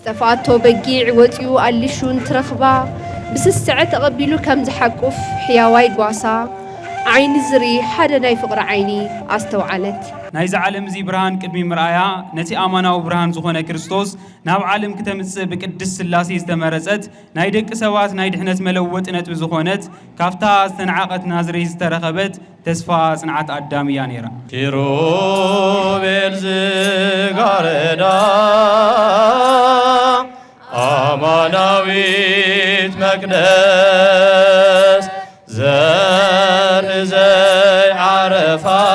استفاتو بقيع وطيو أليشون ترخبا بس الساعة تقبلو كم زحقف حياواي قواسا عين زري حدا ناي فقر عيني استوعلت نايز عالم زي برهان كدمي مرايا نتي آمانا وبرهان زخونا كريستوس ناو عالم كتمس بقدس سلاسي استمرست ناي دك سوات ناي دحنت ملوت نت بزخونت كافتا استنعاقت نازري استرخبت تسفا صنعت آدميا نيرا كيروبيل زغاردا آماناويت مقدس زر زي عرفا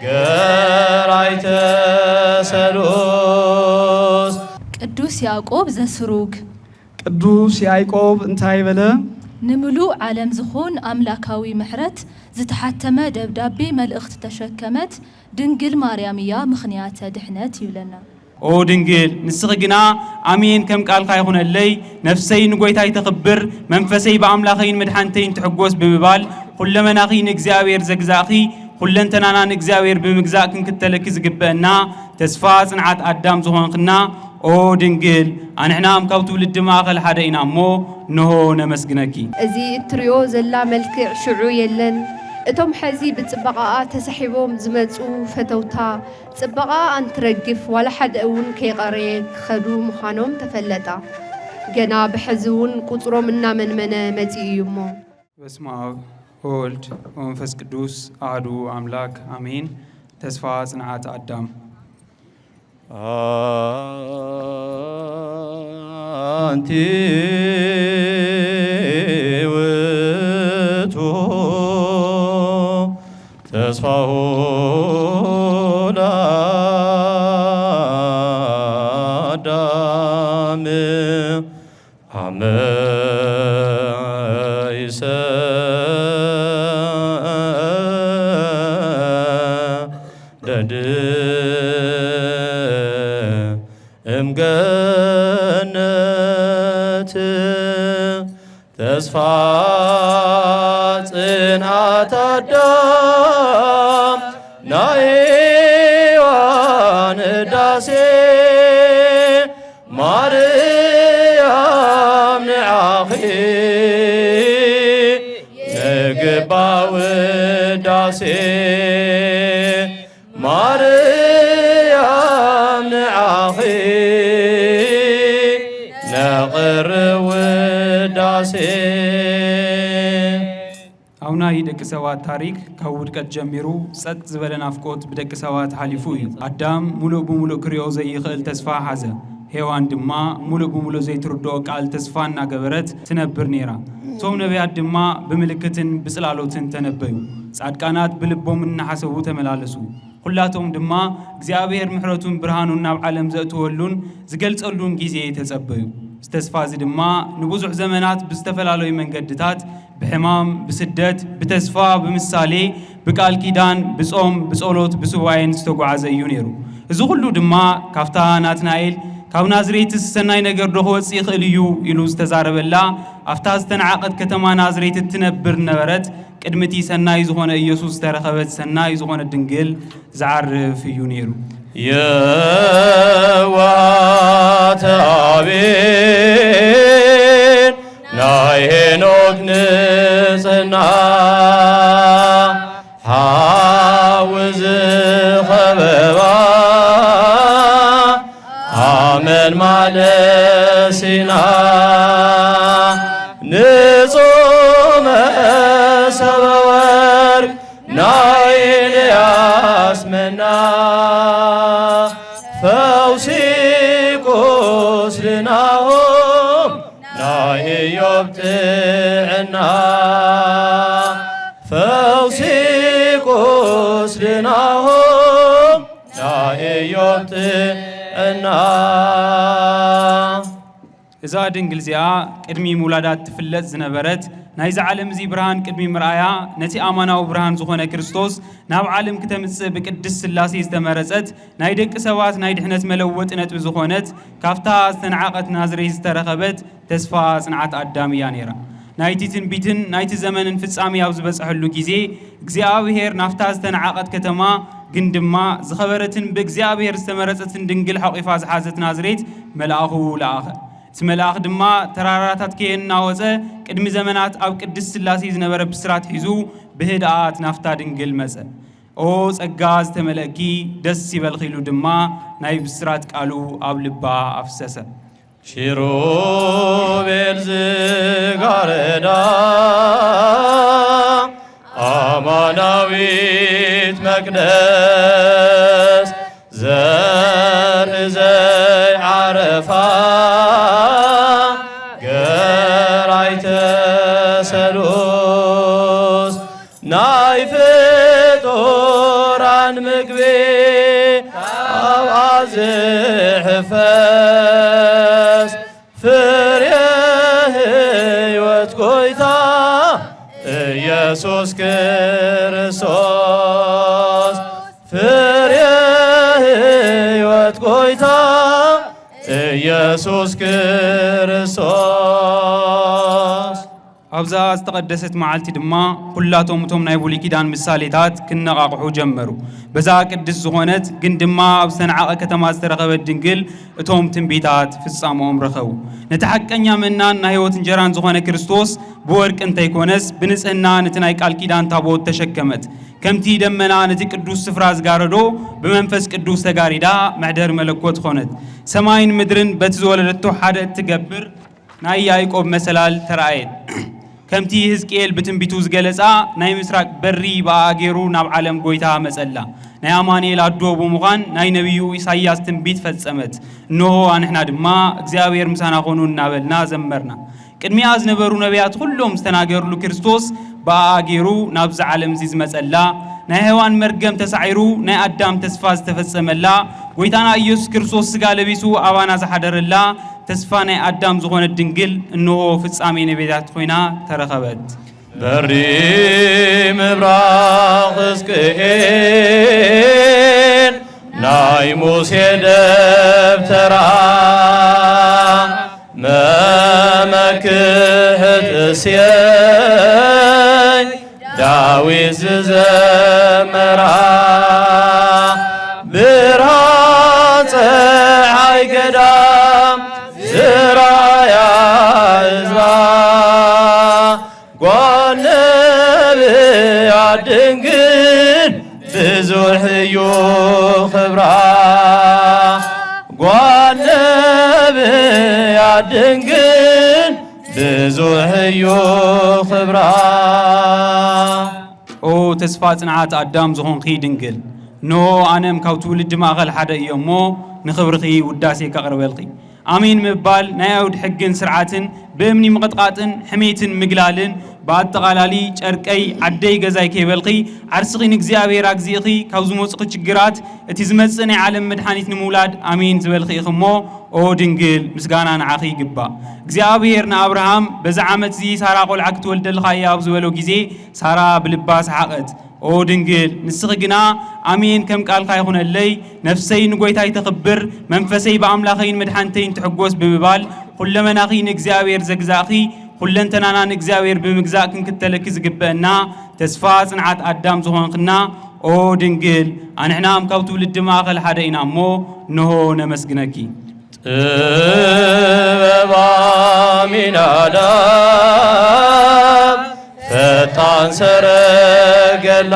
قرايت سلوس قدوس يعقوب زسروق قدوس يعقوب انتاي بلا نملو عالم زخون أملاكاوي محرت زتحتمه دبدابي ملأخت تشكمت دنقل ماريامية مخنيات دحنت يولنا او دنجل نسخنا امين كم قال خايخون اللي نفسي نغويتاي تخبر منفسي باملاخين مدحنتين تحقوس بمبال كل مناخين اغزاوير زغزاخي كلنتنانا اغزاوير بمغزاء كنكتلك زغبنا تسفا صنعات ادم زخونخنا او دنجل انحنا ام كاوتو لدماخل حدينا مو نهو نمسغنكي ازي تريو زلا ملكع شعو يلن اتم حزي بتصبقاء تسحبهم زمصو فتوتا صبقاء انترجف ولا حد اون كيقريك خدو مخانوم تفلتا جنا بحزون قطرو منا من متيمو بسم الله ولد ومنفس قدوس احدو املاك امين تسفا صنعات ادم أنتي وتو تسفه لآدم عميس امجنت تسفات صنعات آدم نايوان داسي مريم نعاخي نقباو داسي مريم نعاخي نقر وداسي አውና ይደቅ ሰዋት ታሪክ ከውድቀት ጀምሩ ጸጥ ዝበለ ናፍቆት ብደቅ ሰዋት ሓሊፉ እዩ አዳም ሙሉ በሙሉ ክሪኦ ዘይኽእል ተስፋ ሓዘ ሔዋን ድማ ሙሉ በሙሉ ዘይትርድኦ ቃል ተስፋና ገበረት ትነብር ነይራ ቶም ነቢያት ድማ ብምልክትን ብጽላሎትን ተነበዩ ጻድቃናት ብልቦም እናሐሰቡ ተመላለሱ ሁላቶም ድማ እግዚአብሔር ምሕረቱን ብርሃኑን ናብ ዓለም ዘእትወሉን ዝገልጸሉን ጊዜ ተጸበዩ استسفاز دما نبوزح زمانات بستفلالوي منقدتات بحمام بسدت بتسفا بمثالي بقال كيدان بصوم بصولوت بسواين استغعاز يونيرو اذا كله دما كافتا ناتنايل ካብ ናዝሬት ሰናይ ነገር ደሆጽ ይኽልዩ ኢሉ ዝተዛረበላ አፍታዝ ተንዓቀት ከተማ ናዝሬት ትነብር ነበረት ቅድምቲ ሰናይ ዝኾነ ኢየሱስ ተረኸበት ሰናይ ዝኾነ ድንግል ዝዓርፍ እዩ ነይሩ የዋተ አቤል ናይ ሄኖክ ንጽሕና ሓውዝ ኸበባ አመን ማለሲና ንጾመ ሰበወር ናይ ኤልያስ መና ፈውሲ ቁስልናሆም ናይ ኢዮብ ጥዕና ፈውሲ ቁስልናሆም ናይ ኢዮብ እና እዛ ድንግል ዚኣ ቅድሚ ሙላዳት ትፍለጥ ዝነበረት ናይ ዓለም ዚ ብርሃን ቅድሚ ምርአያ ነቲ አማናው ብርሃን ዝኾነ ክርስቶስ ናብ ዓለም ከተምጽእ ብቅድስ ስላሴ ዝተመረጸት ናይ ደቂ ሰባት ናይ ድሕነት መለወጥ ነጥብ ዝኾነት ካፍታ ዝተንዓቀት ናዝሬት ዝተረኸበት ተስፋ ጽንዓት አዳምያ ነይራ ናይቲ ትንቢትን ናይቲ ዘመንን ፍጻሜ ኣብ ዝበጽሐሉ ጊዜ እግዚአብሔር ናፍታ ዝተንዓቀት ከተማ ግን ድማ ዝኸበረትን ብእግዚአብሔር ዝተመረፀትን ድንግል ሓቂፋ ዝሓዘት ናዝሬት መልአኹ ለኣኸ እቲ መልአኽ ድማ ተራራታት ከየናወፀ ቅድሚ ዘመናት ኣብ ቅድስት ሥላሴ ዝነበረ ብስራት ሒዙ ብህድኣት ናፍታ ድንግል መፀ ኦ ጸጋ ዝተመልአኪ ደስ ይበልኺ ኢሉ ድማ ናይ ብስራት ቃሉ ኣብ ልባ ኣፍሰሰ ኪሩቤል ዝጋረዳ አማናዊት መቅደስ ዘርዘይ ዓረፋ ገራይተ ሰሉስ ናይ ፍጡራን ምግቤ ኣብ ዝሕፈስ ፍሬ ሕይወት ጎይታ ኢየሱስ ክርስቶስ ፍሬ ሕይወት ጎይታ ኢየሱስ ክርስቶስ ኣብዛ ዝተቀደሰት መዓልቲ ድማ ኩላቶም እቶም ናይ ብሉይ ኪዳን ምሳሌታት ክነቃቅሑ ጀመሩ በዛ ቅድስ ዝኾነት ግን ድማ ኣብ ሰንዓቐ ከተማ ዝተረኸበት ድንግል እቶም ትንቢታት ፍጻሞም ረኸቡ ነቲ ሓቀኛ ምእናን ናይ ህይወት እንጀራን ዝኾነ ክርስቶስ ብወርቅ እንተይኮነስ ብንጽህና ነቲ ናይ ቃል ኪዳን ታቦት ተሸከመት ከምቲ ደመና ነቲ ቅዱስ ስፍራ ዝጋረዶ ብመንፈስ ቅዱስ ተጋሪዳ መሕደር መለኮት ኾነት ሰማይን ምድርን በቲ ዝወለደቶ ሓደ እትገብር ናይ ያዕቆብ መሰላል ተራእየት ከምቲ ሕዝቅኤል ብትንቢቱ ዝገለጻ ናይ ምስራቅ በሪ በኣገሩ ናብ ዓለም ጎይታ መጸላ ናይ አማኑኤል አዶ በመዃን ናይ ነቢዩ ኢሳይያስ ትንቢት ፈጸመት እነሆ አንሕና ድማ እግዚአብሔር ምሳና ኾኑ እናበልና ዘመርና ቅድሚያ ዝነበሩ ነቢያት ሁሉም ዝተናገሩሉ ክርስቶስ በኣገሩ ናብዚ ዓለም ዝመጸላ ናይ ሔዋን መርገም ተሳዒሩ ናይ አዳም ተስፋ ዝተፈጸመላ ጎይታና ኢየሱስ ክርስቶስ ስጋ ለቢሱ አባና ዝሓደረላ ተስፋ ናይ አዳም ዝኾነ ድንግል እነሆ ፍጻሜ ነቢያት ኮይና ተረኸበት በሪ ምብራቅ ሕዝቅኤል ናይ ሙሴ ደብተራ መመክሕት እሴይ ዳዊት ዝዘመራ ብርሃን ፀሓይ ገዳም ዝራያ ህዝባ ጓል ነቢያት ድንግል ብዙሕ እዩ ክብራ ጓል ነቢያት ድንግል ብዙሕ እዩ ክብራ ኦ ተስፋ ጽንዓት አዳም ዝኾንኺ ድንግል ኖ ኣነም ካብ ትውልድ ማእኸል ሓደ እዮሞ ንኽብርኺ ውዳሴ ከቕርበልኺ አሜን ምባል ናይ አይሁድ ሕግን ስርዓትን በእምኒ ምቅጥቃጥን ሕሜትን ምግላልን በአጠቃላሊ ጨርቀይ ዓደይ ገዛይ ከይበልኺ ዓርስኺን እግዚአብሔር አግዚእኺ ካብ ዝመጽእ ችግራት እቲ ዝመጽእ ናይ ዓለም መድኃኒት ንምውላድ አሜን ዝበልኺ ኢኽሞ ኦ ድንግል ምስጋና ንዓኺ ይግባእ እግዚአብሔር ንአብርሃም በዛ ዓመት እዚ ሳራ ቆልዓ ክትወልደልኻ እያ ኣብ ዝበሎ ጊዜ ሳራ ብልባ ሰሓቐት ኦ ድንግል ንስኺ ግና አሜን ከም ቃልካ ይኹነለይ ነፍሰይ ንጎይታይ ተኽብር መንፈሰይ በአምላኸይን መድኃኒተይን ትሕጎስ ብምባል ሁለመናኺ ንእግዚአብሔር ዘግዛእኺ ሁለንተናና ንእግዚአብሔር ብምግዛእ ክንክተለኪ ዝግበአና ተስፋ ጽንዓት አዳም ዝኾንኽና ኦ ድንግል አንሕናም ካብ ትውልድ ማእኸል ሓደ ኢና እሞ እንሆ ነመስግነኪ ጥበብ አሚናዳብ ፈጣን ሰረገላ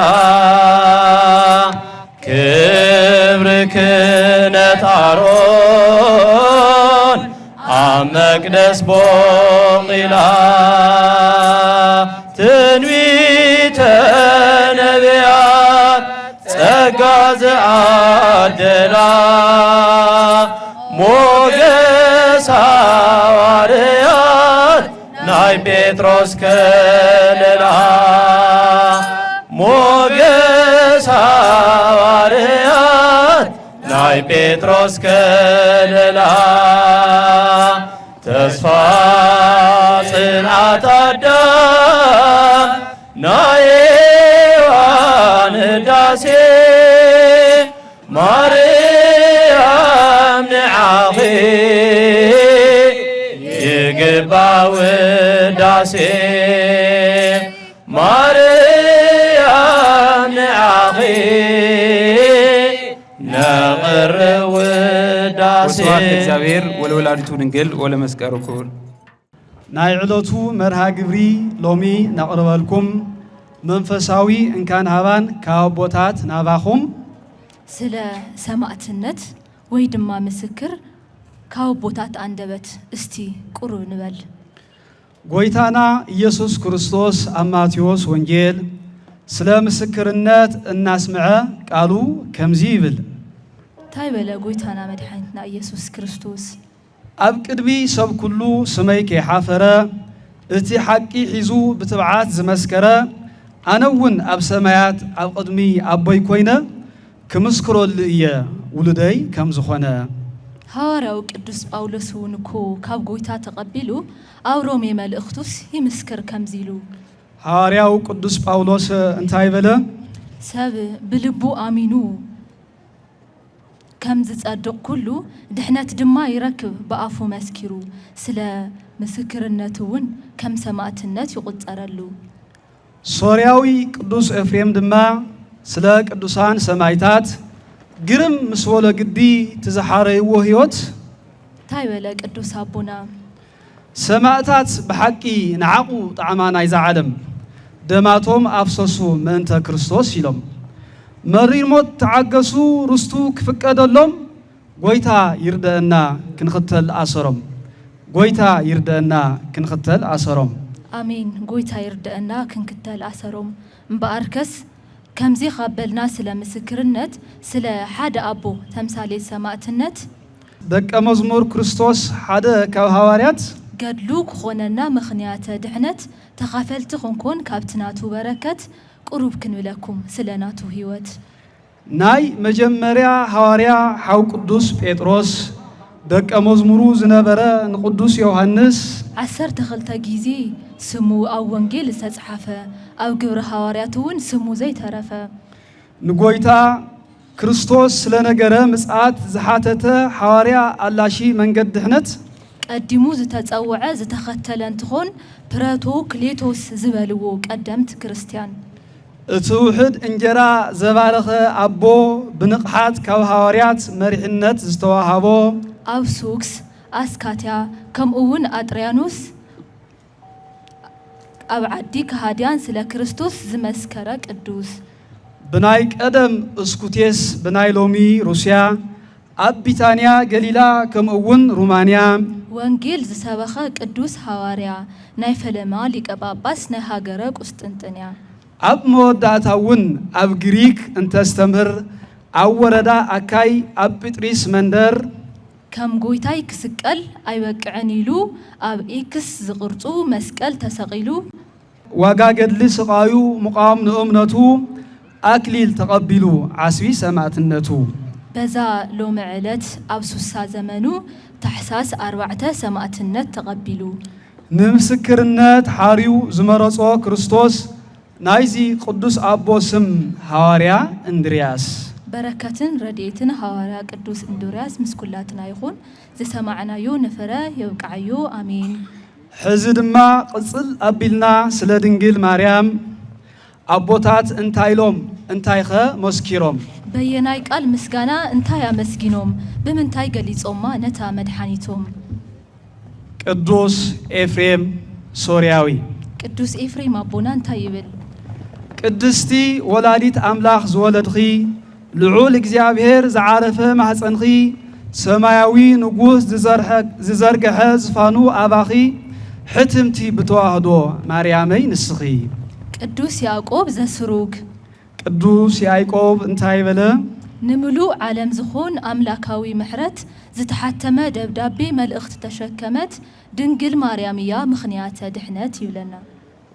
ክብር ክህነት አሮን ኣብ መቅደስ ቦቂላ ትንቢተ ነቢያት ጸጋ ዝዓደላ ሞገስ ሐዋርያት ናይ ጴጥሮስ ከለላ ሞገስ ሐዋርያት ናይ ጴጥሮስ ከለላ ተስፋ ጽንዓት አዳም ናይ ሔዋን ህዳሴ ማርያም ንዓኺ ይግባእ ውዳሴ ማርያም ንዓኺ نقرب وداسي وسبحان እግዚአብሔር ወለወላዲቱ ድንግል ወለመስቀሉ ክቡር ናይ ዕለቱ መርሃ ግብሪ ሎሚ ናቅርበልኩም መንፈሳዊ እንካን ሃባን ካብ ቦታት ናባኹም ስለ ሰማዕትነት ወይ ድማ ምስክር ካብ ቦታት አንደበት እስቲ ቁሩብ ንበል ጎይታና ኢየሱስ ክርስቶስ ኣብ ማቴዎስ ወንጌል ስለ ምስክርነት እናስምዐ ቃሉ ከምዚ ይብል ታይ በለ ጎይታና መድኃኒትና ኢየሱስ ክርስቶስ ኣብ ቅድሚ ሰብ ኩሉ ስመይ ከይሓፈረ እቲ ሓቂ ሒዙ ብትብዓት ዝመስከረ ኣነውን ኣብ ሰማያት ኣብ ቅድሚ ኣቦይ ኮይነ ክምስክረሉ እየ ውልደይ ከም ዝኾነ ሐዋርያው ቅዱስ ጳውሎስ ውንኮ ካብ ጎይታ ተቀቢሉ ኣብ ሮሜ መልእኽቱስ ይምስክር ከምዚሉ ሐዋርያው ቅዱስ ጳውሎስ እንታይ በለ ሰብ ብልቡ አሚኑ ከም ዝጸድቅ ኩሉ ድሕነት ድማ ይረክብ በአፉ መስኪሩ ስለ ምስክርነቱን ከም ሰማዕትነት ይቆጸረሉ ሶርያዊ ቅዱስ ኤፍሬም ድማ ስለ ቅዱሳን ሰማይታት ግርም ምስ ወለ ግዲ ተዛሓረይዎ ህይወት ታይ በለ ቅዱስ አቡና ሰማዕታት ብሓቂ ንዓቁ ጣዕማ ናይ ዝዓለም ደማቶም ኣፍሰሱ ምእንተ ክርስቶስ ኢሎም መሪር ሞት ተዓገሱ ርስቱ ክፍቀደሎም ጎይታ ይርደአና ክንኽተል ኣሰሮም ጎይታ ይርደአና ክንኽተል ኣሰሮም አሜን ጎይታ ይርደአና ክንክተል ኣሰሮም እምበኣርከስ ከምዚ ኻበልና ስለ ምስክርነት ስለ ሓደ አቦ ተምሳሌ ሰማዕትነት ደቀ መዝሙር ክርስቶስ ሓደ ካብ ሐዋርያት ገድሉ ክኾነና ምኽንያተ ድሕነት ተኻፈልቲ ኾንኮን ካብትናቱ በረከት ቁሩብ ክንብለኩም ስለ ናቱ ህይወት ናይ መጀመርያ ሐዋርያ ሓው ቅዱስ ጴጥሮስ ደቀ መዝሙሩ ዝነበረ ንቅዱስ ዮሐንስ 12 ጊዜ ስሙ ኣብ ወንጌል ዝተጻሕፈ ኣብ ግብረ ሐዋርያቱን ስሙ ዘይተረፈ ንጎይታ ክርስቶስ ስለነገረ ምጽአት ዝሓተተ ሐዋርያ አላሺ መንገድ ድሕነት ቀዲሙ ዝተጸውዐ ዝተኸተለ እንትኾን ፕረቶ ክሌቶስ ዝበልዎ ቀደምት ክርስቲያን እቲ ውሕድ እንጀራ ዘባረኸ አቦ ብንቕሓት ካብ ሐዋርያት መሪሕነት ዝተዋሃቦ ኣብ ሱክስ ኣስካትያ ከምኡውን አጥርያኖስ ኣብ ዓዲ ከሃድያን ስለ ክርስቶስ ዝመስከረ ቅዱስ ብናይ ቀደም እስኩቴስ ብናይ ሎሚ ሩስያ ኣብ ቢታንያ ገሊላ ከምኡውን ሩማንያ ወንጌል ዝሰበኸ ቅዱስ ሐዋርያ ናይ ፈለማ ሊቀ ጳጳስ ናይ ሃገረ ቁስጥንጥንያ ኣብ መወዳእታውን ኣብ ግሪክ እንተስተምህር ኣብ ወረዳ ኣካይ ኣብ ጴጥሪስ መንደር ከም ጎይታይ ክስቀል ኣይበቅዕን ኢሉ ኣብ ኤክስ ዝቕርጹ መስቀል ተሰቂሉ ዋጋ ገድሊ ስቃዩ ሙቃም ንእምነቱ ኣክሊል ተቐቢሉ ዓስቢ ሰማዕትነቱ በዛ ሎሚ ዕለት ኣብ ሱሳ ዘመኑ ታሕሳስ 4 ሰማዕትነት ተቐቢሉ ንምስክርነት ሓርዩ ዝመረጾ ክርስቶስ ናይዚ ቅዱስ አቦ ስም ሐዋርያ እንድርያስ በረከትን ረድኤትን ሐዋርያ ቅዱስ እንድርያስ ምስኩላትና ይኹን ዝሰማዕናዮ ንፍረ ይብቃዕዮ አሜን ሕዚ ድማ ቅጽል አቢልና ስለ ድንግል ማርያም አቦታት እንታይሎም እንታይኸ መስኪሮም በየናይ ቃል ምስጋና እንታይ አመስጊኖም ብምንታይ ገሊጾማ ነታ መድኃኒቶም ቅዱስ ኤፍሬም ሶርያዊ ቅዱስ ኤፍሬም አቦና እንታይ ይብል ቅድስቲ ወላዲት አምላኽ ዝወለድኺ ልዑል እግዚአብሔር ዝዓረፈ ማሕፀንኺ ሰማያዊ ንጉስ ዝዘርግሐ ዝፋኑ አባኺ ሕትምቲ ብተዋህዶ ማርያመይ ንስኺ ቅዱስ ያዕቆብ ዘስሩግ ቅዱስ ያዕቆብ እንታይ በለ ንምሉእ ዓለም ዝኾን አምላካዊ ምሕረት ዝተሓተመ ደብዳቤ መልእኽት ተሸከመት ድንግል ማርያም እያ ምኽንያተ ድሕነት ይብለና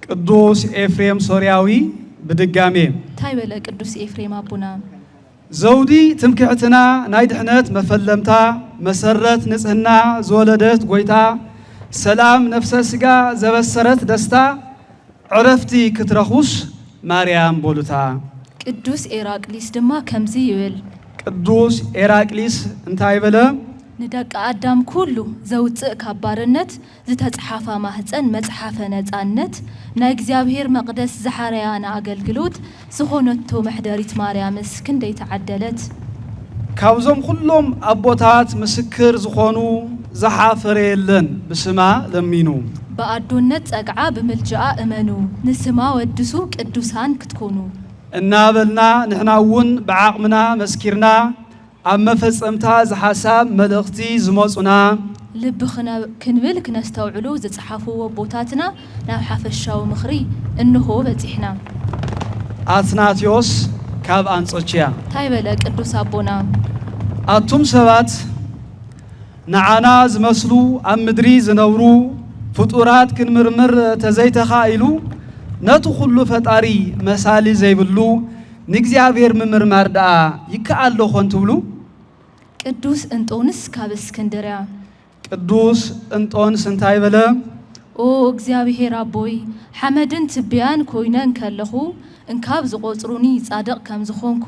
ቅዱስ ኤፍሬም ሶርያዊ ብድጋሜ እንታይ በለ ቅዱስ ኤፍሬም አቡና ዘውዲ ትምክሕትና ናይ ድሕነት መፈለምታ መሰረት ንጽህና ዝወለደት ጎይታ ሰላም ነፍሰ ስጋ ዘበሰረት ደስታ ዕረፍቲ ክትረኹስ ማርያም ቦሉታ ቅዱስ ኤራቅሊስ ድማ ከምዚ ይብል ቅዱስ ኤራቅሊስ እንታይ በለ ንደቂ አዳም ኩሉ ዘውፅእ ካብ ባርነት ዝተጽሓፋ ማህፀን መጽሓፈ ነፃነት ናይ እግዚአብሔር መቅደስ ዝሓረያና አገልግሎት ዝኾነቶ መሕደሪት ማርያምስ ክንደይ ተዓደለት ካብዞም ኩሎም አቦታት ምስክር ዝኾኑ ዝሓፈረ የለን ብስማ ለሚኑ በአዶነት ጸግዓ ብምልጃአ እመኑ ንስማ ወድሱ ቅዱሳን ክትኮኑ እናበልና ንሕናውን ብዓቕምና መስኪርና ኣብ መፈጸምታ ዝሓሳብ መልእኽቲ ዝመጹና ልብ ክንብል ክነስተውዕሉ ዝጽሓፍዎ ቦታትና ናብ ሓፈሻዊ ምኽሪ እንሆ በፂሕና አትናቴዎስ ካብ አንጾኪያ ታይበለ ቅዱስ አቦና አቱም ሰባት ንዓና ዝመስሉ ኣብ ምድሪ ዝነብሩ ፍጡራት ክንምርምር ተዘይተኻኢሉ ነቱ ኩሉ ፈጣሪ መሳሊ ዘይብሉ ንእግዚአብሔር ምምርማር ደኣ ይከኣል ዶ ኾን ትብሉ ቅዱስ እንጦንስ ካብ እስክንድርያ ቅዱስ እንጦንስ እንታይ በለ ኦ እግዚአብሔር አቦይ ሐመድን ትቢያን ኮይነን ከለኹ እንካብ ዝቆጽሩኒ ጻድቕ ከም ዝኾንኩ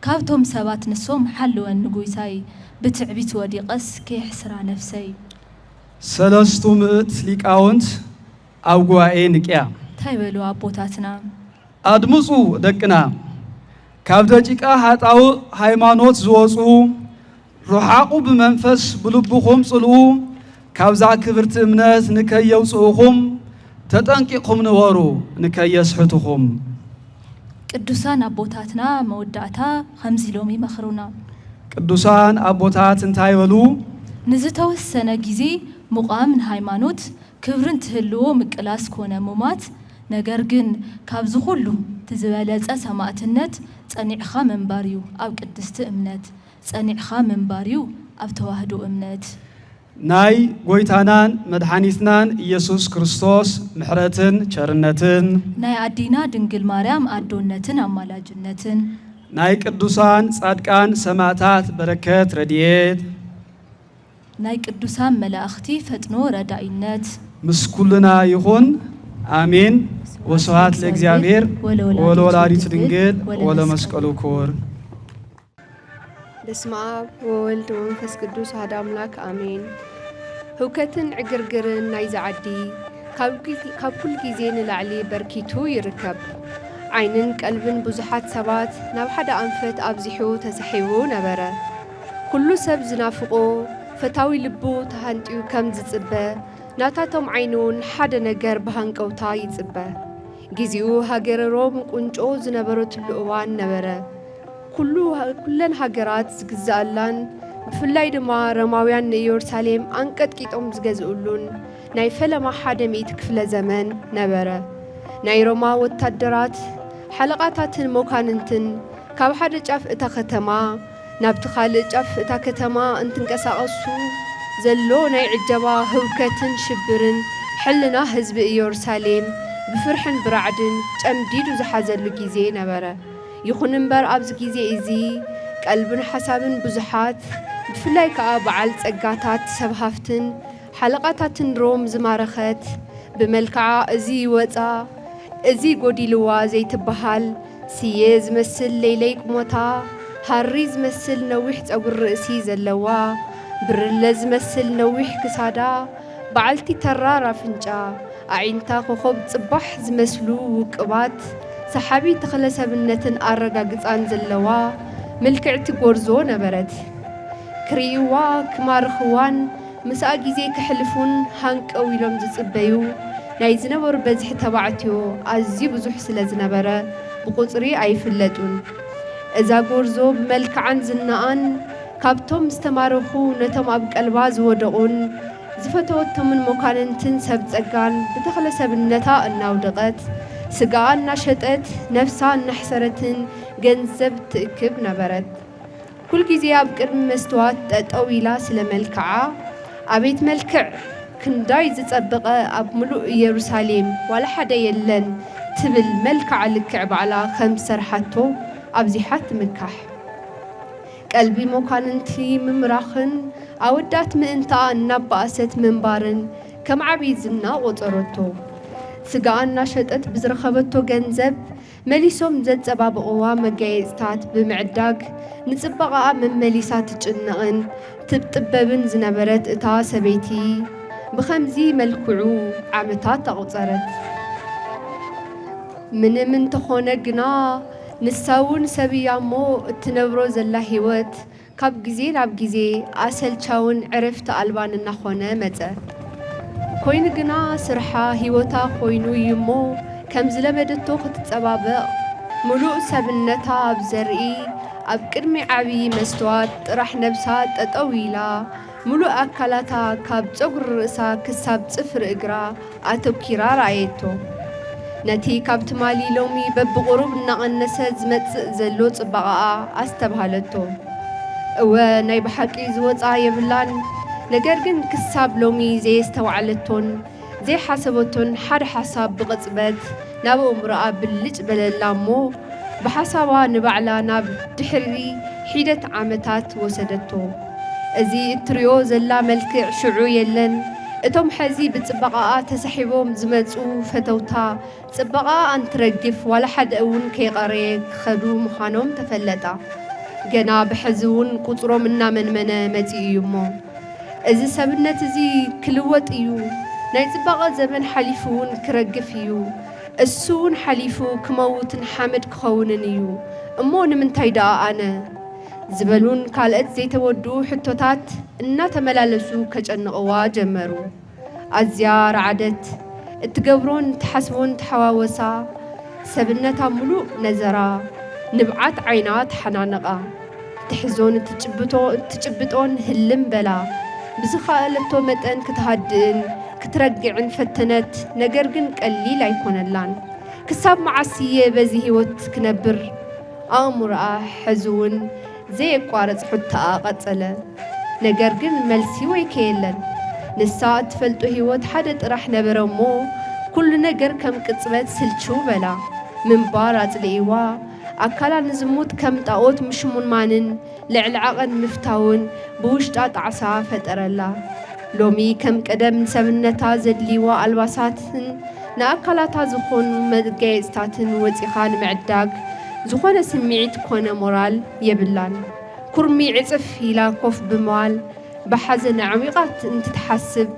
ካብቶም ሰባት ንሶም ሓልወን ንጉይታይ ብትዕቢት ወዲቐስ ከይሕስራ ነፍሰይ ሰለስቱ ምእት ሊቃውንት ኣብ ጉባኤ ንቅያ ታይበሉ አቦታትና አድምፁ ደቅና ካብ ደቂቃ ሃጣው ሃይማኖት ዝወፁ ሩሓቁ ብመንፈስ ብልብኹም ጽልኡ ካብዛ ክብርቲ እምነት ንከየውፅኡኹም ተጠንቂቕኩም ንበሩ ንከየስሕቱኹም ቅዱሳን አቦታትና መወዳእታ ከምዚ ኢሎም ይመኽሩና ቅዱሳን አቦታት እንታይ በሉ ንዝተወሰነ ጊዜ ሙቃም ንሃይማኖት ክብርን ትህልዎ ምቅላስ ኮነ ሙማት ነገር ግን ካብዚ ሁሉ ትዝበለጸ ሰማዕትነት ጸኒዕኻ መንባር እዩ ኣብ ቅድስቲ እምነት ጸኒዕኻ መንባር እዩ ኣብ ተዋህዶ እምነት ናይ ጎይታናን መድኃኒትናን ኢየሱስ ክርስቶስ ምሕረትን ቸርነትን ናይ አዲና ድንግል ማርያም አዶነትን አማላጅነትን ናይ ቅዱሳን ጻድቃን ሰማዕታት በረከት ረድኤት ናይ ቅዱሳን መላእኽቲ ፈጥኖ ረዳኢነት ምስኩልና ይኹን አሜን ወስብሐት ለእግዚአብሔር ወለወላዲቱ ድንግል ወለመስቀሉ ክቡር በስመ አብ ወወልድ ወመንፈስ ቅዱስ አሐዱ አምላክ አሜን። ህውከትን ዕግርግርን ናይ ዝዓዲ ካብ ኩል ጊዜ ንላዕሊ በርኪቱ ይርከብ። ዓይንን ቀልብን ብዙሓት ሰባት ናብ ሓደ ኣንፈት ኣብዚሑ ተሰሒቡ ነበረ። ኩሉ ሰብ ዝናፍቆ ፈታዊ ልቡ ተሃንጢዩ ከም ዝጽበ ናታቶም ዓይኑ እውን ሓደ ነገር ብሃንቀውታ ይጽበ። ጊዜኡ ሃገረ ሮም ቁንጮ ዝነበረትሉ እዋን ነበረ። ኩለን ሃገራት ዝግዛአላን ብፍላይ ድማ ሮማውያን ንኢየሩሳሌም አንቀጥቂጦም ዝገዝኡሉን ናይ ፈለማ 100 ክፍለ ዘመን ነበረ። ናይ ሮማ ወታደራት ሓለቃታትን ሞካንንትን ካብ ሓደ ጫፍ እታ ከተማ ናብቲ ካልእ ጫፍ እታ ከተማ እንትንቀሳቐሱ ዘሎ ናይ ዕጀባ ህውከትን ሽብርን ሕልና ህዝቢ ኢየሩሳሌም ብፍርሕን ብራዕድን ጨምዲዱ ዝሓዘሉ ጊዜ ነበረ። ይኹን እምበር ኣብዚ ጊዜ እዚ ቀልብን ሓሳብን ብዙሓት ብፍላይ ከዓ በዓል ጸጋታት ሰብሃፍትን ሓለቃታትን ሮም ዝማረኸት ብመልክዓ እዚ ይወፃ እዚ ጎዲልዋ ዘይትበሃል ስየ ዝመስል ሌለይ ቁሞታ ሃሪ ዝመስል ነዊሕ ጸጉሪ ርእሲ ዘለዋ ብርለ ዝመስል ነዊሕ ክሳዳ በዓልቲ ተራር ኣፍንጫ ኣዒንታ ኮኸብ ጽባሕ ዝመስሉ ውቅባት ሰሓቢ ተኽለ ሰብነትን ኣረጋግፃን ዘለዋ ምልክዕቲ ጎርዞ ነበረት። ክርእይዋ ክማርኽዋን ምስኣ ጊዜ ክሕልፉን ሃንቀው ኢሎም ዝጽበዩ ናይ ዝነበሩ በዝሒ ተባዕትዮ ኣዝዩ ብዙሕ ስለ ዝነበረ ብቁፅሪ ኣይፍለጡን። እዛ ጎርዞ ብመልክዓን ዝናኣን ካብቶም ዝተማረኹ ነቶም ኣብ ቀልባ ዝወደቑን ዝፈተወቶምን ሞካንንትን ሰብ ጸጋን ብተኽለ ሰብነታ እናውደቐት ስጋኣ እናሸጠት ነፍሳ እናሕሰረትን ገንዘብ ትእክብ ነበረት። ኩል ጊዜ ኣብ ቅድሚ መስትዋት ጠጠው ኢላ ስለ መልክዓ ኣቤት መልክዕ ክንዳይ ዝጸበቐ ኣብ ሙሉእ ኢየሩሳሌም ዋላ ሓደ የለን ትብል መልክዓ ልክዕ ባዕላ ከም ሰርሓቶ ኣብዚሓ ትምካሕ። ቀልቢ ሞካንንቲ ምምራኽን ኣወዳት ምእንታ እናባእሰት ምንባርን ከም ዓብይ ዝና ቆፀረቶ። ስጋኣ እናሸጠት ብዝረኸበቶ ገንዘብ መሊሶም ዘጸባብቕዋ መጋየፅታት ብምዕዳግ ንጽባቐኣ መመሊሳ ትጭነቕን ትጥበብን ዝነበረት እታ ሰበይቲ ብኸምዚ መልክዑ ዓመታት ተቑፀረት። ምንም እንተኾነ ግና ንሳውን ሰብያ እሞ እትነብሮ ዘላ ህይወት ካብ ግዜ ናብ ግዜ ኣሰልቻውን ዕረፍቲ ኣልባን እናኾነ መፀ ኮይኑ ግና ስርሓ ሂወታ ኮይኑ እዩ እሞ ከም ዝለመደቶ ክትፀባበቕ ሙሉእ ሰብነታ ኣብ ዘርኢ ኣብ ቅድሚ ዓብዪ መስትዋት ጥራሕ ነብሳ ጠጠው ኢላ ሙሉእ ኣካላታ ካብ ፀጉሪ ርእሳ ክሳብ ፅፍሪ እግራ ኣተኪራ ረኣየቶ ነቲ ካብ ትማሊ ሎሚ በብቑሩብ እናቐነሰ ዝመፅእ ዘሎ ፅባቐኣ ኣስተባሃለቶ እወ ናይ ብሓቂ ዝወፃ የብላን ነገር ግን ክሳብ ሎሚ ዘየስተዋዕለቶን ዘይሓሰበቶን ሓደ ሓሳብ ብቕፅበት ናብ እምሮኣ ብልጭ በለላ እሞ ብሓሳባ ንባዕላ ናብ ድሕሪ ሒደት ዓመታት ወሰደቶ እዚ እትሪኦ ዘላ መልክዕ ሽዑ የለን እቶም ሕዚ ብፅባቐኣ ተሳሒቦም ዝመፁ ፈተውታ ፅባቐኣ እንትረግፍ ዋላ ሓደ እውን ከይቐረየ ክኸዱ ምዃኖም ተፈለጣ ገና ብሕዚ እውን ቁፅሮም እናመንመነ መፂኡ እዩ እሞ እዚ ሰብነት እዚ ክልወጥ እዩ ናይ ፅባቐ ዘመን ሓሊፉ እውን ክረግፍ እዩ እሱ እውን ሓሊፉ ክመውትን ሓመድ ክኸውንን እዩ እሞ ንምንታይ ደኣ ኣነ ዝበሉን ካልኦት ዘይተወድኡ ሕቶታት እናተመላለሱ ከጨንቕዋ ጀመሩ ኣዝያ ረዓደት እትገብሮን ትሓስቦን ተሓዋወሳ ሰብነታ ሙሉእ ነዘራ ንብዓት ዓይና ተሓናነቓ ትሕዞን ትጭብጦን ህልም በላ ብዝኸኣለቶ መጠን ክትሃድእን ክትረግዕን ፈተነት ነገር ግን ቀሊል ኣይኮነላን ክሳብ መዓስየ በዚ ህይወት ክነብር ኣእሙርኣ ሕዚ እውን ዘየቋረፅ ሕቶኣ ቀፀለ ነገር ግን መልሲ ወይ ከየለን ንሳ እትፈልጦ ህይወት ሓደ ጥራሕ ነበረ እሞ ኩሉ ነገር ከም ቅፅበት ስልችው በላ ምንባር ኣፅልኢዋ ኣካላ ንዝሙት ከም ጣዖት ምሽሙንማንን ልዕሊ ዓቐን ምፍታውን ብውሽጣ ጣዕሳ ፈጠረላ ሎሚ ከም ቀደም ሰብነታ ዘድልይዋ ኣልባሳትን ንኣካላታ ዝኾኑ መጋየፅታትን ወፂኻ ንምዕዳግ ዝኾነ ስምዒት ኮነ ሞራል የብላን ኩርሚ ዕፅፍ ኢላ ኮፍ ብምባል ብሓዘን ዓሚቓት እንትትሓስብ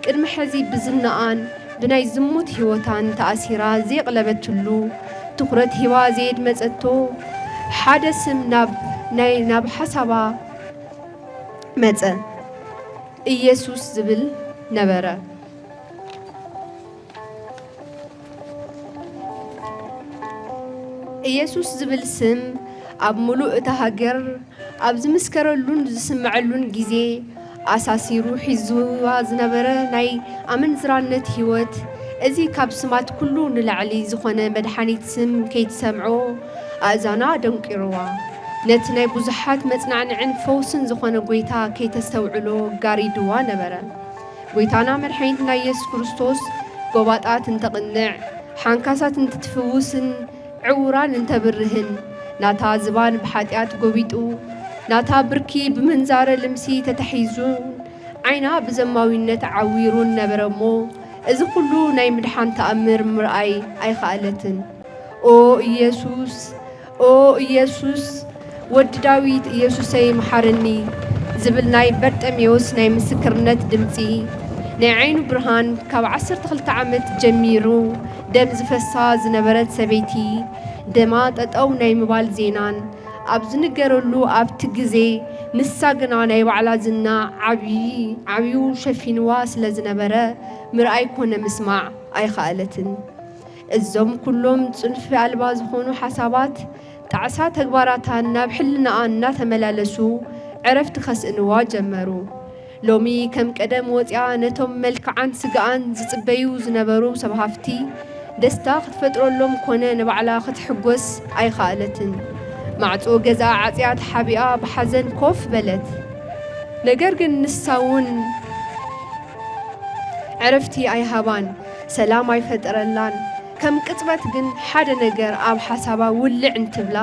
ቅድሚ ሕዚ ብዝናኣን ብናይ ዝሙት ህይወታን ተኣሲራ ዘይቕለበትሉ ትኩረት ሂባ ዘየድመፀቶ ሓደ ስም ናብ ሓሳባ መፀ ኢየሱስ ዝብል ነበረ ኢየሱስ ዝብል ስም ኣብ ሙሉእ እታ ሃገር ኣብ ዝምስከረሉን ዝስምዐሉን ግዜ ኣሳሲሩ ሒዝዋ ዝነበረ ናይ ኣመንዝራነት ህይወት እዚ ካብ ስማት ኩሉ ንላዕሊ ዝኾነ መድሓኒት ስም ከይትሰምዖ ኣእዛና ደንቂርዋ ነቲ ናይ ብዙሓት መፅናዕንዕን ፈውስን ዝኾነ ጎይታ ከይተስተውዕሎ ጋሪድዋ ነበረ ጎይታና መድሓኒትና ኢየሱስ ክርስቶስ ጎባጣት እንተቕንዕ ሓንካሳት እንትትፍውስን ዕውራን እንተብርህን ናታ ዝባን ብሓጢኣት ጎቢጡ ናታ ብርኪ ብምንዛረ ልምሲ ተተሒዙን ዓይና ብዘማዊነት ዓዊሩን ነበረ እሞ እዚ ኩሉ ናይ ምድሓን ተኣምር ምርኣይ ኣይከኣለትን ኦ ኢየሱስ ወዲ ዳዊት ኢየሱሰይ መሓረኒ ዝብል ናይ በርጠሜዎስ ናይ ምስክርነት ድምፂ ናይ ዓይኑ ብርሃን ካብ 12 ዓመት ጀሚሩ ደም ዝፈሳ ዝነበረት ሰበይቲ ደማ ጠጠው ናይ ምባል ዜናን ኣብ ዝንገረሉ ኣብቲ ግዜ ንሳ ግና ናይ ባዕላ ዝና ዓብዩ ሸፊንዋ ስለ ዝነበረ ምርኣይ ኮነ ምስማዕ ኣይከኣለትን እዞም ኩሎም ፅንፊ ኣልባ ዝኾኑ ሓሳባት ጣዕሳ ተግባራታን ናብ ሕልናኣ እናተመላለሱ ዕረፍቲ ከስእንዋ ጀመሩ ሎሚ ከም ቀደም ወፂያ ነቶም መልክዓን ስጋኣን ዝፅበዩ ዝነበሩ ሰብሃፍቲ ደስታ ክትፈጥረሎም ኮነ ንባዕላ ክትሕጎስ ኣይከኣለትን ማዕፆ ገዛ ዓፅያ ተሓቢኣ ብሓዘን ኮፍ በለት ነገር ግን ንሳውን ዕረፍቲ ኣይሃባን ሰላም ኣይፈጠረላን ከም ቅፅበት ግን ሓደ ነገር ኣብ ሓሳባ ውልዕ እንትብላ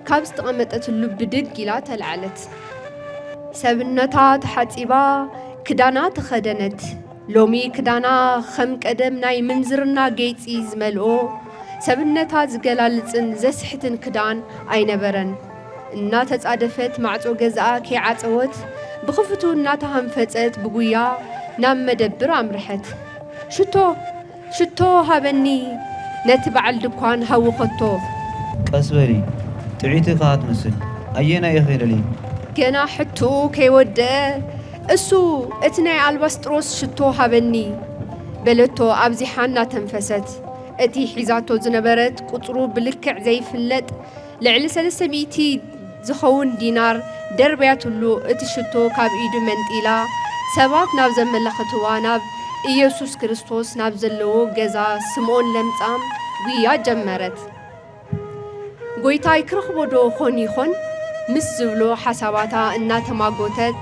ካብ ዝተቐመጠትሉ ብድግ ኢላ ተልዓለት ሰብነታ ተሓፂባ ክዳና ተኸደነት ሎሚ ክዳና ከም ቀደም ናይ ምንዝርና ጌፂ ዝመልኦ ሰብነታ ዝገላልፅን ዘስሕትን ክዳን ኣይነበረን እናተፃደፈት ማዕፆ ገዛኣ ከይዓፀወት ብኽፍቱ እናተሃንፈፀት ብጉያ ናብ መደብር ኣምርሐት ሽቶ ሃበኒ ነቲ በዓል ድኳን ሃውኸቶ ቀስ በሊ ጥዒቲ ካ ትመስል ኣየና ኢኸ ደሊ ገና ሕቱ ከይወድአ እሱ እቲ ናይ አልባስጥሮስ ሽቶ ሃበኒ በለቶ ኣብዚሓና ተንፈሰት እቲ ሒዛቶ ዝነበረት ቁጥሩ ብልክዕ ዘይፍለጥ ልዕሊ 300 ዝኸውን ዲናር ደርብያትሉ እቲ ሽቶ ካብ ኢዱ መንጢላ ሰባት ናብ ዘመላኽትዋ ናብ ኢየሱስ ክርስቶስ ናብ ዘለዎ ገዛ ስምዖን ለምጻም ጉያ ጀመረት። ጎይታይ ክረኽቦ ዶ ኾን ይኾን ምስ ዝብሎ ሓሳባታ እናተማጎተት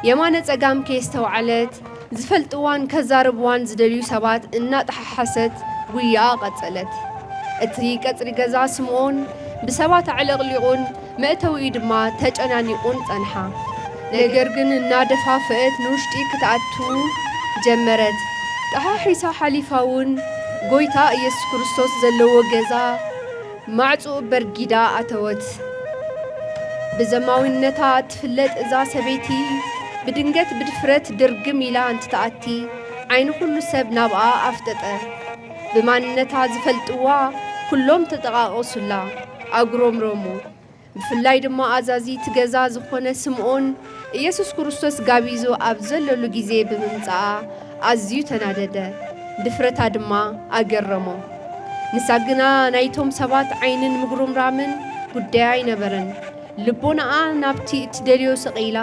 የማነ ጸጋም ከስተውዓለት ዝፈልጥዋን ከዛርብዋን ዝደልዩ ሰባት እናጠሓሓሰት ጉያ ቀጸለት። እቲ ቀጽሪ ገዛ ስምዖን ብሰባት ዓለቕሊቑን መእተዊኡ ድማ ተጨናኒቑን ጸንሓ። ነገር ግን እናደፋፍአት ንውሽጢ ክትኣቱ ጀመረት። ጠሓሒሳ ሓሊፋውን ጎይታ ኢየሱስ ክርስቶስ ዘለዎ ገዛ ማዕጹኡ በርጊዳ ኣተወት። ብዘማዊነታ ትፍለጥ እዛ ሰበይቲ ብድንገት ብድፍረት ድርግም ኢላ እንትተኣቲ ዓይኒ ኩሉ ሰብ ናብኣ ኣፍጠጠ። ብማንነታ ዝፈልጥዋ ኩሎም ተጠቓቐሱላ ኣጉረምረሙ። ብፍላይ ድማ ኣዛዚት ገዛ ዝኾነ ስምዖን ኢየሱስ ክርስቶስ ጋቢዙ ኣብ ዘለሉ ጊዜ ብምምጽኣ ኣዝዩ ተናደደ። ድፍረታ ድማ ኣገረሞ። ንሳ ግና ናይቶም ሰባት ዓይንን ምጉርምራምን ጉዳይ ኣይነበረን። ልቦናኣ ናብቲ እትደልዮ ሰቒላ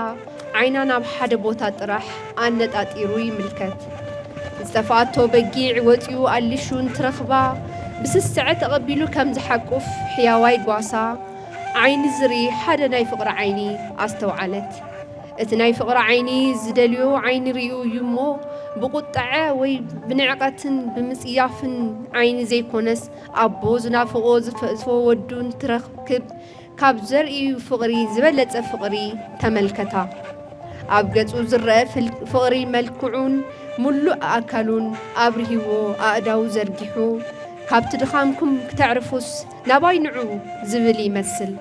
ዓይና ናብ ሓደ ቦታ ጥራሕ ኣነጣጢሩ ይምልከት። ዝተፋኣቶ በጊዕ ወፂኡ ኣሊሹ እንትረኽባ ብስስዐ ተቐቢሉ ከም ዝሓቁፍ ሕያዋይ ጓሳ ዓይኒ ዝርኢ ሓደ ናይ ፍቕሪ ዓይኒ ኣስተውዓለት። እቲ ናይ ፍቕሪ ዓይኒ ዝደልዮ ዓይኒ ርዩ እዩ እሞ ብቁጣዐ ወይ ብንዕቐትን ብምጽያፍን ዓይኒ ዘይኮነስ ኣቦ ዝናፍቆ ዝፈወዱ እንትረክብ ካብ ዘርኢ ፍቕሪ ዝበለጸ ፍቕሪ ተመልከታ። ኣብ ገጹ ዝረአ ፍቕሪ መልክዑን ሙሉእ ኣካሉን ኣብርሂዎ ኣእዳው ዘርጊሑ ካብቲ ድኻምኩም ክተዕርፉስ ናባይ ንዑ ዝብል ይመስል።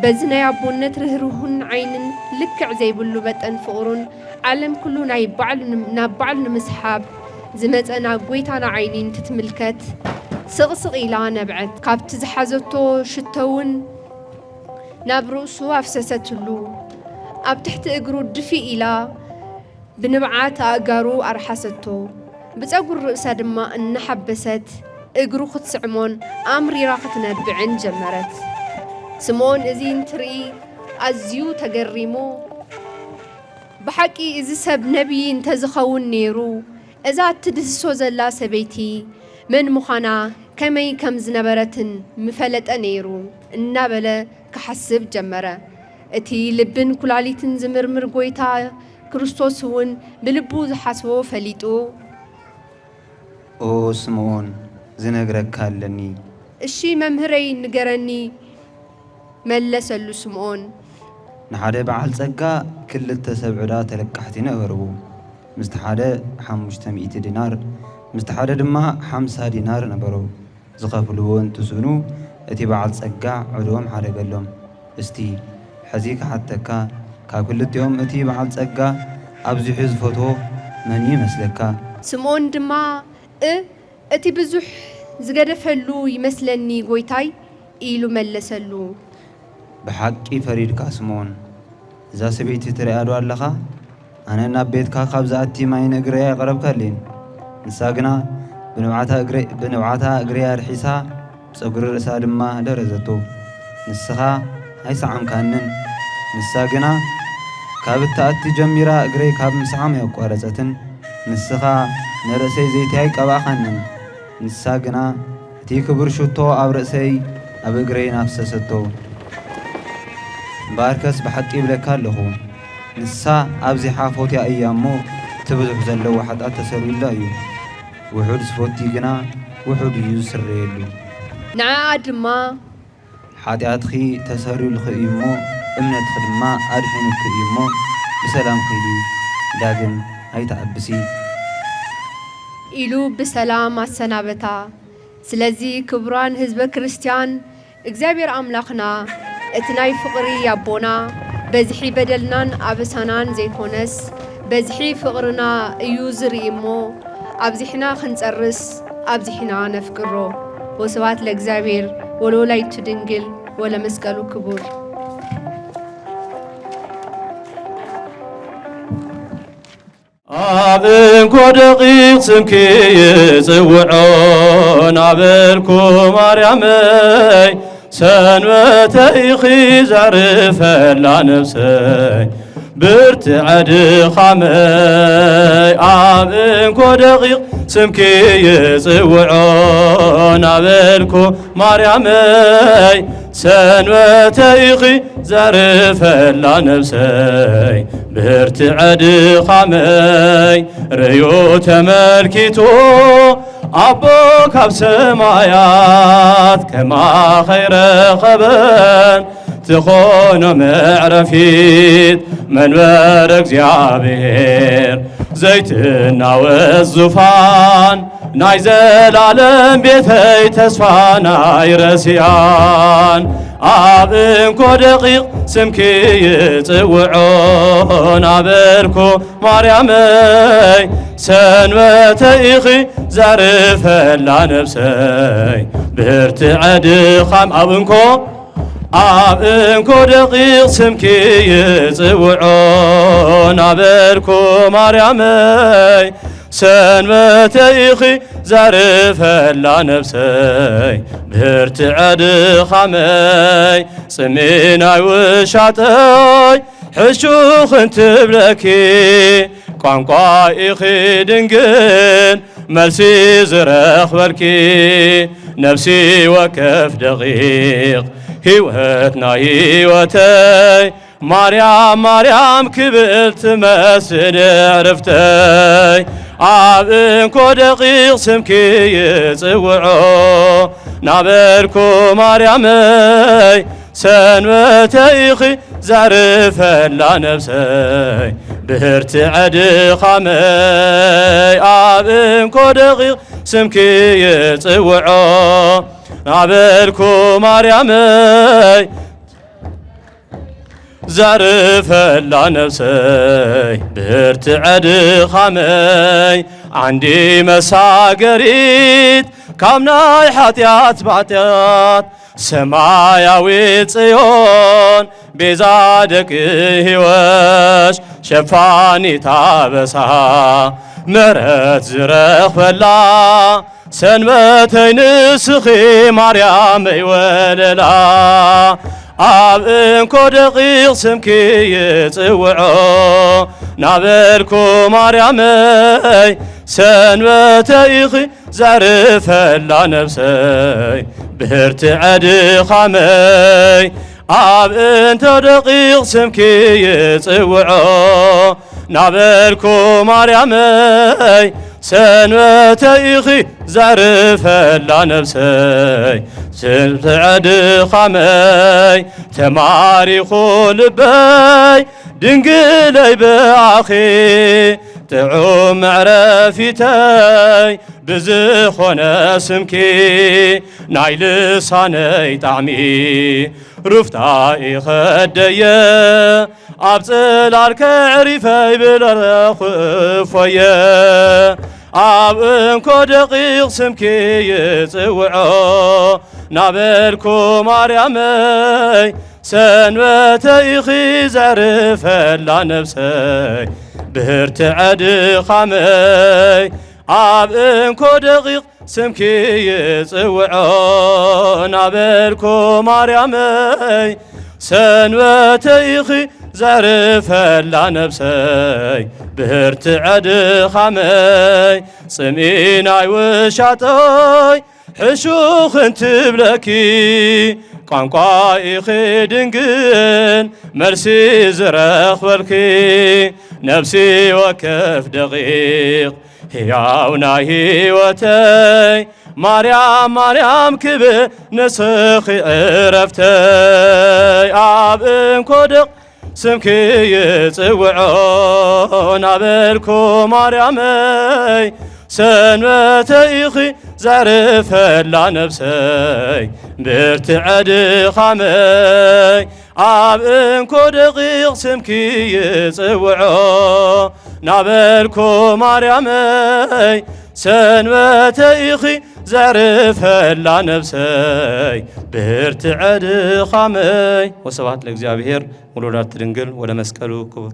በዚ ናይ ኣቦነት ርህሩህን ዓይንን ልክዕ ዘይብሉ መጠን ፍቕሩን ዓለም ኩሉ ናብ ባዕሉ ንምስሓብ ዝመፀ ናብ ጎይታና ዓይኒ እንትትምልከት ስቕስቕ ኢላ ነብዐት። ካብቲ ዝሓዘቶ ሽቶውን ናብ ርእሱ ኣፍሰሰትሉ። ኣብ ትሕቲ እግሩ ድፊ ኢላ ብንብዓት ኣእጋሩ ኣርሓሰቶ። ብፀጉር ርእሳ ድማ እናሓበሰት እግሩ ክትስዕሞን ኣምሪራ ክትነብዕን ጀመረት። ስምዖን እዚ እንትርኢ ኣዝዩ ተገሪሙ ብሓቂ እዚ ሰብ ነቢይ እንተዝኸውን ነይሩ እዛ እትድህሶ ዘላ ሰበይቲ መን ምዃና ከመይ ከም ዝነበረትን ምፈለጠ ነይሩ እናበለ ክሓስብ ጀመረ። እቲ ልብን ኩላሊትን ዝምርምር ጎይታ ክርስቶስ እውን ብልቡ ዝሓስቦ ፈሊጡ ኦ ስምዖን ዝነግረካ ኣለኒ። እሺ መምህረይ ንገረኒ መለሰሉ ስምዖን። ንሓደ በዓል ጸጋ ክልተ ሰብዕዳ ተለቃሕቲ ነበርዎ። ምስቲ ሓደ 500 ዲናር ምስቲ ሓደ ድማ 50 ዲናር ነበሮ። ዝኸፍልዎ እንትስኑ እቲ በዓል ጸጋ ዕዶም ሓደገሎም። እስቲ ሕዚ ክሓተካ ካብ ክልቲኦም እቲ በዓል ጸጋ ኣብዚሑ ዝፈትዎ መን ይመስለካ? ስምዖን ድማ እቲ ብዙሕ ዝገደፈሉ ይመስለኒ ጎይታይ ኢሉ መለሰሉ። ብሓቂ ፈሪድካ ስምዖን። እዛ ሰበይቲ ትሪኣ ዶ ኣለኻ? ኣነ ናብ ቤትካ ካብ ዝኣቲ ማይ ንእግረያ ይቐረብካለይን። ንሳ ግና ብንብዓታ እግረያ ርሒሳ ብፀጉሪ ርእሳ ድማ ደረዘቶ። ንስኻ ኣይሰዓምካንን። ንሳ ግና ካብ እትኣቲ ጀሚራ እግረይ ካብ ምስዓም ያቋረፀትን። ንስኻ ንርእሰይ ዘይቲ ኣይቀባኻንን። ንሳ ግና እቲ ክቡር ሽቶ ኣብ ርእሰይ ኣብ እግረይ ናፍሰሰቶ። ባርከስ ብሓቂ ይብለካ ኣለኹ ንሳ ኣብዚ ሓፎትያ እያ እሞ እቲ ብዙሕ ዘለዎ ሓጣት ተሰሪዩላ እዩ። ውሑድ ስፎቲ ግና ውሑድ እዩ ዝስረየሉ። ንዓኣ ድማ ሓጢኣትኺ ተሰሪዩልኺ እዩ እሞ እምነትኺ ድማ ኣድሒኑኪ እዩ እሞ ብሰላም ኺዲ ዳግም ኣይተኣብሲ ኢሉ ብሰላም ኣሰናበታ። ስለዚ ክቡራን ህዝበ ክርስቲያን እግዚአብሔር ኣምላኽና እቲ ናይ ፍቕሪ ኣቦና በዝሒ በደልናን ኣበሳናን ዘይኮነስ በዝሒ ፍቕርና እዩ ዝርኢ እሞ ኣብዚሕና ክንጸርስ ኣብዚሕና ነፍቅሮ። ወስብሐት ለእግዚአብሔር ወለወላዲቱ ድንግል ወለመስቀሉ ክቡር። አብንኮ ደቂቕ ስምኪ ይጽውዖ ናበልኩ ማርያመይ ሰንበተይኺ ዘዕርፈላ ነፍሰይ ብርትዐ ድኻመይ አብንኮ ደቂቕ ስምኪ ይጽውዖ ናበልኩ ማርያመይ ሰንበተይኺ ዘዕርፈላ ነፍሰይ ብርትዐ ድኻመይ ርእዩ ተመልኪቱ አቦ ካብ ሰማያት ከማኸ ይረኸበን ትኾኖ መዕረፊት መንበር እግዚአብሔር ዘይትናወጽ ዙፋን ናይ ዘላለም ቤተይ ተስፋና ይረስያን አብንኮ ደቂቕ ስምኪ ይጽውዖ ናበልኩ ማርያመይ ሰንበተይኺ ዘዕርፈላ ነፍሰይ ብርትዐ ድኻም አብንኮ ደቂቕ ስምኪ ይጽውዖ ናበልኩ ማርያመይ ሰንበተይኺ ዘዕርፈላ ነፍሰይ ብርትዐ ድኻመይ ጽሜናይ ውሻጠይ ሕሹኽ እንትብለኪ ቋንቋ ኢኺ ድንግል መልሲ ዝረኽበልኪ ነፍሲ ወከፍ ደቂቕ ሕይወት ናይ ሕይወተይ ማርያም ማርያም ክብል ትመስል ዕርፍተይ አብንኮ ደቂቕ ስምኪ ይጽውዖ ናበልኩ ማርያመይ ሰንበተይኺ ዘዕርፈላ ነፍሰይ ብርትዐ ድኻመይ አብንኮ ደቂቕ ስምኪ ይጽውዖ ናበልኩ ማርያመይ ዘዕርፈላ ነፍሰይ ብርትዐ ድኻመይ ዓንዲ መሳገሪት ካብ ናይ ኃጢአት ባዕትያት ሰማያዊት ጽዮን ቤዛ ደቂ ሕይወት ሸፋኒት አበሳ ምሕረት ዝረኽበላ ሰንበተይ ንስኺ ማርያመይ ወለላ አብንኮ ደቂቕ ስምኪ ይጽውዖ ናበልኩ ማርያመይ ሰንበተይኺ ዘዕርፈላ ነፍሰይ ብርትዐ ድኻመይ አብንተ ደቂቕ ስምኪ ይጽውዖ ናበልኩ ማርያመይ ሰንበተይኺ ዘዕርፈላ ነፍሰይ ብርትዐ ድኻመይ ተማሪኹ ልበይ ድንግለይ ብኣኺ ጥዑም መዕረፊተይ ብዝኾነ ስምኪ ናይ ልሳነይ ጣዕሚ ሩፍታኢ ኸደየ ኣብ ጽላል ከዕሪፈይ ብለረኽፎየ አብንኮ ደቂቕ ስምኪ ይጽውዖ ናበልኩ ማርያመይ ሰንበተይኺ ዘዕርፈላ ነፍሰይ ብርትዐ ድኻመይ አብንኮ ደቂቕ ስምኪ ይጽውዖ ናበልኩ ማርያመይ ሰንበተይኺ ዘዕርፈላ ነፍሰይ ብርትዐ ድኻመይ ጽምኢናይ ውሻጠይ ሕሹኽ እንትብለኪ ቋንቋ ኢኺ ድንግል መልሲ ዝረኽበልኪ ነፍሲ ወከፍ ደቂቕ ሕያው ናይ ሕይወተይ ማርያም ማርያም ክብል ንስኺ ዕረፍተይ አብንኮ ደቂቕ ስምኪ ይጽውዖ ናበልኩ ማርያመይ ሰንበተይኺ ዘዕርፈላ ነፍሰይ ብርትዐ ድኻመይ አብንኮ ደቂቕ ስምኪ ይጽውዖ ናበልኩ ማርያመይ ሰንበተይኺ ዘዕርፈላ ነፍሰይ ብርትዐ ድኻመይ። ወስብሐት ለእግዚአብሔር ወለወላዲቱ ድንግል ወለመስቀሉ ክቡር።